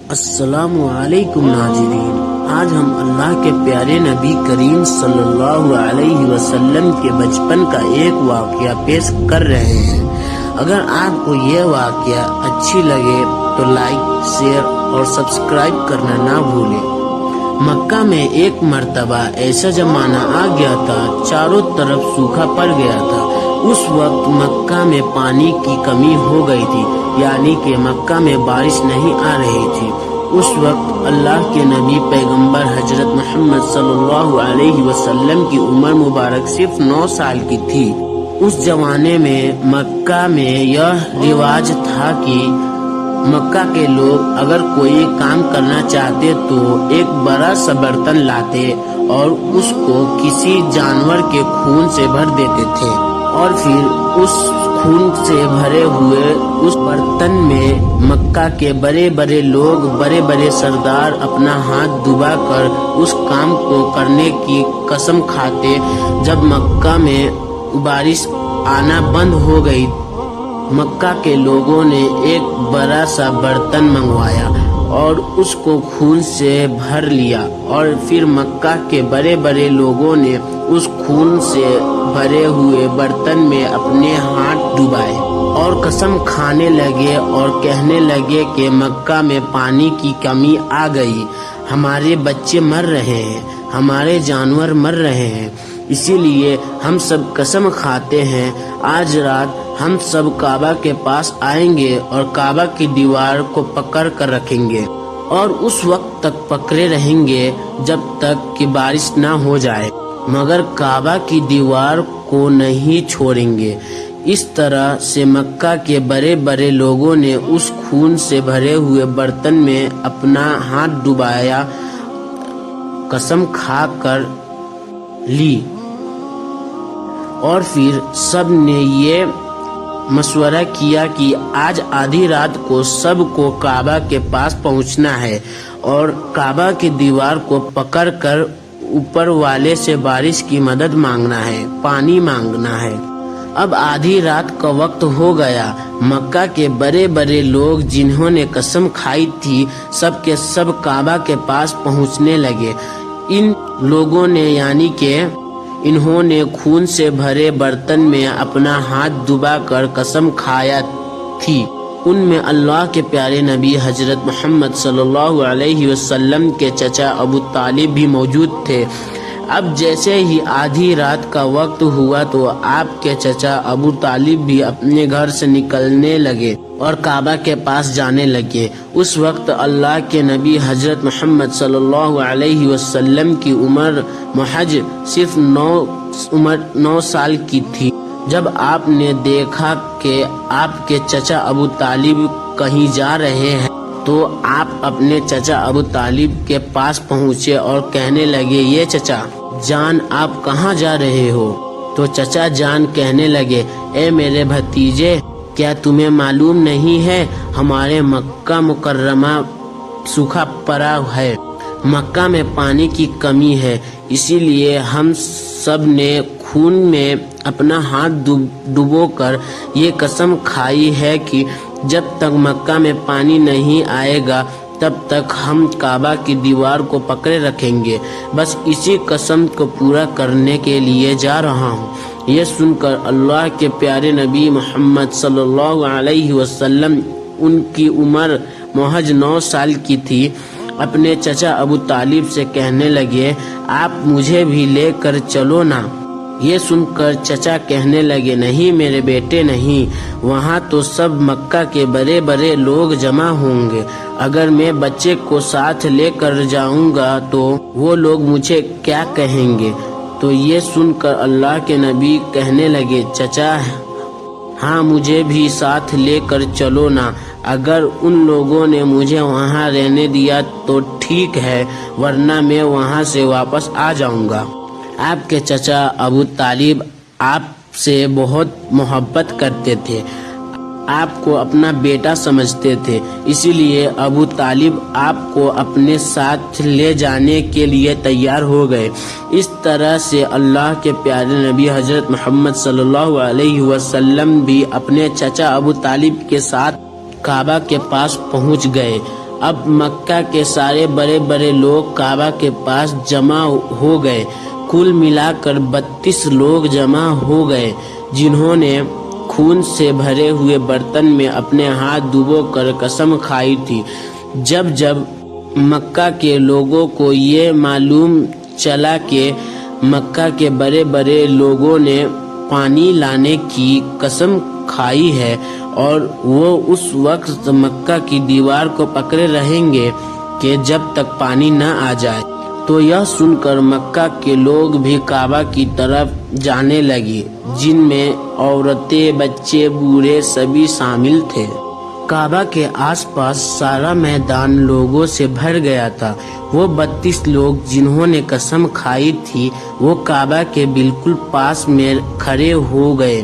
السلام علیکم ناظرین، آج ہم اللہ کے پیارے نبی کریم صلی اللہ علیہ وسلم کے بچپن کا ایک واقعہ پیش کر رہے ہیں۔ اگر آپ کو یہ واقعہ اچھی لگے تو لائک، شیئر اور سبسکرائب کرنا نہ بھولیں۔ مکہ میں ایک مرتبہ ایسا زمانہ آ گیا تھا، چاروں طرف سوکھا پڑ گیا تھا۔ اس وقت مکہ میں پانی کی کمی ہو گئی تھی، یعنی کہ مکہ میں بارش نہیں آ رہی تھی۔ اس وقت اللہ کے نبی پیغمبر حضرت محمد صلی اللہ علیہ وسلم کی عمر مبارک صرف 9 سال کی تھی۔ اس زمانے میں مکہ میں یہ رواج تھا کہ مکہ کے لوگ اگر کوئی کام کرنا چاہتے تو ایک بڑا سا برتن لاتے اور اس کو کسی جانور کے خون سے بھر دیتے تھے، اور پھر اس خون سے بھرے ہوئے اس برتن میں مکہ کے بڑے بڑے لوگ، بڑے بڑے سردار اپنا ہاتھ ڈبا کر اس کام کو کرنے کی قسم کھاتے۔ جب مکہ میں بارش آنا بند ہو گئی، مکہ کے لوگوں نے ایک بڑا سا برتن منگوایا اور اس کو خون سے بھر لیا، اور پھر مکہ کے بڑے بڑے لوگوں نے اس خون سے بھرے ہوئے برتن میں اپنے ہاتھ ڈبائے اور قسم کھانے لگے اور کہنے لگے کہ مکہ میں پانی کی کمی آ گئی، ہمارے بچے مر رہے ہیں، ہمارے جانور مر رہے ہیں، اسی لیے ہم سب قسم کھاتے ہیں آج رات ہم سب کعبہ کے پاس آئیں گے اور کعبہ کی دیوار کو پکڑ کر رکھیں گے، اور اس وقت تک پکڑے رہیں گے جب تک کہ بارش نہ ہو جائے، مگر کعبہ کی دیوار کو نہیں چھوڑیں گے۔ اس طرح سے مکہ کے بڑے بڑے لوگوں نے اس خون سے بھرے ہوئے برتن میں اپنا ہاتھ ڈبایا، قسم کھا کر لی، اور پھر سب نے یہ مشورہ کیا کہ آج آدھی رات کو سب کو کعبہ کے پاس پہنچنا ہے اور کعبہ کی دیوار کو پکڑ کر اوپر والے سے بارش کی مدد مانگنا ہے، پانی مانگنا ہے۔ اب آدھی رات کا وقت ہو گیا۔ مکہ کے بڑے بڑے لوگ جنہوں نے قسم کھائی تھی، سب کے سب کعبہ کے پاس پہنچنے لگے۔ ان لوگوں نے، یعنی کہ انہوں نے خون سے بھرے برتن میں اپنا ہاتھ ڈبا کر قسم کھایا تھی، ان میں اللہ کے پیارے نبی حضرت محمد صلی اللہ علیہ وسلم کے چچا ابو طالب بھی موجود تھے۔ اب جیسے ہی آدھی رات کا وقت ہوا تو آپ کے چچا ابو طالب بھی اپنے گھر سے نکلنے لگے اور کعبہ کے پاس جانے لگے۔ اس وقت اللہ کے نبی حضرت محمد صلی اللہ علیہ وسلم کی عمر محض صرف 9 سال کی تھی۔ جب آپ نے دیکھا کہ آپ کے چچا ابو طالب کہیں جا رہے ہیں تو آپ اپنے چچا ابو طالب کے پاس پہنچے اور کہنے لگے، یہ چچا جان آپ کہاں جا رہے ہو؟ تو چچا جان کہنے لگے، اے میرے بھتیجے، کیا تمہیں معلوم نہیں ہے ہمارے مکہ مکرمہ سوکھا پڑا ہے، مکہ میں پانی کی کمی ہے، اسی لیے ہم سب نے خون میں اپنا ہاتھ ڈبو کر یہ قسم کھائی ہے کہ جب تک مکہ میں پانی نہیں آئے گا تب تک ہم کعبہ کی دیوار کو پکڑے رکھیں گے، بس اسی قسم کو پورا کرنے کے لیے جا رہا ہوں۔ یہ سن کر اللہ کے پیارے نبی محمد صلی اللہ علیہ وسلم، ان کی عمر محض 9 سال کی تھی، اپنے چچا ابو طالب سے کہنے لگے، آپ مجھے بھی لے کر چلو نا۔ یہ سن کر چچا کہنے لگے، نہیں میرے بیٹے نہیں، وہاں تو سب مکہ کے بڑے بڑے لوگ جمع ہوں گے، اگر میں بچے کو ساتھ لے کر جاؤں گا تو وہ لوگ مجھے کیا کہیں گے؟ تو یہ سن کر اللہ کے نبی کہنے لگے، چچا ہاں مجھے بھی ساتھ لے کر چلو نا، اگر ان لوگوں نے مجھے وہاں رہنے دیا تو ٹھیک ہے، ورنہ میں وہاں سے واپس آ جاؤں گا۔ آپ کے چچا ابو طالب آپ سے بہت محبت کرتے تھے، آپ کو اپنا بیٹا سمجھتے تھے، اسی لیے ابو طالب آپ کو اپنے ساتھ لے جانے کے لیے تیار ہو گئے۔ اس طرح سے اللہ کے پیارے نبی حضرت محمد صلی اللہ علیہ وسلم بھی اپنے چچا ابو طالب کے ساتھ کعبہ کے پاس پہنچ گئے۔ اب مکہ کے سارے بڑے بڑے لوگ کعبہ کے پاس جمع ہو گئے۔ کل ملا کر 32 لوگ جمع ہو گئے، جنہوں نے خون سے بھرے ہوئے برتن میں اپنے ہاتھ ڈبو کر قسم کھائی تھی۔ جب مکہ کے لوگوں کو یہ معلوم چلا کہ مکہ کے بڑے بڑے لوگوں نے پانی لانے کی قسم کھائی ہے اور وہ اس وقت مکہ کی دیوار کو پکڑے رہیں گے کہ جب تک پانی نہ آ جائے، تو یہ سن کر مکہ کے لوگ بھی کعبہ کی طرف جانے لگے، جن میں عورتیں، بچے، بوڑھے سبھی شامل تھے۔ کعبہ کے آس پاس سارا میدان لوگوں سے بھر گیا تھا۔ وہ 32 لوگ جنہوں نے قسم کھائی تھی وہ کعبہ کے بالکل پاس میں کھڑے ہو گئے۔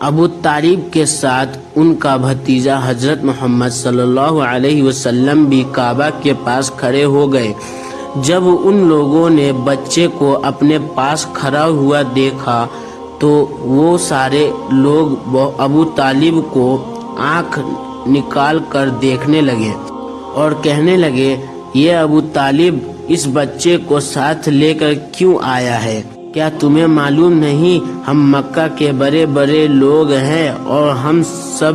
ابو طالب کے ساتھ ان کا بھتیجا حضرت محمد صلی اللہ علیہ وسلم بھی کعبہ کے پاس کھڑے ہو گئے۔ جب ان لوگوں نے بچے کو اپنے پاس کھڑا ہوا دیکھا تو وہ سارے لوگ ابو طالب کو آنکھ نکال کر دیکھنے لگے اور کہنے لگے، یہ ابو طالب اس بچے کو ساتھ لے کر کیوں آیا ہے؟ کیا تمہیں معلوم نہیں ہم مکہ کے بڑے بڑے لوگ ہیں اور ہم سب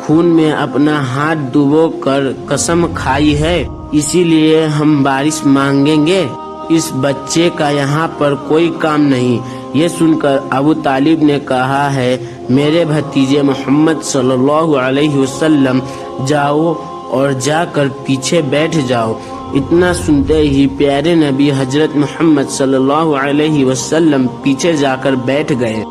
خون میں اپنا ہاتھ ڈبو کر قسم کھائی ہے، اسی لیے ہم بارش مانگیں گے؟ اس بچے کا یہاں پر کوئی کام نہیں۔ یہ سن کر ابو طالب نے کہا ہے، میرے بھتیجے محمد صلی اللہ علیہ وسلم، جاؤ اور جا کر پیچھے بیٹھ جاؤ۔ اتنا سنتے ہی پیارے نبی حضرت محمد صلی اللہ علیہ وسلم پیچھے جا کر بیٹھ گئے۔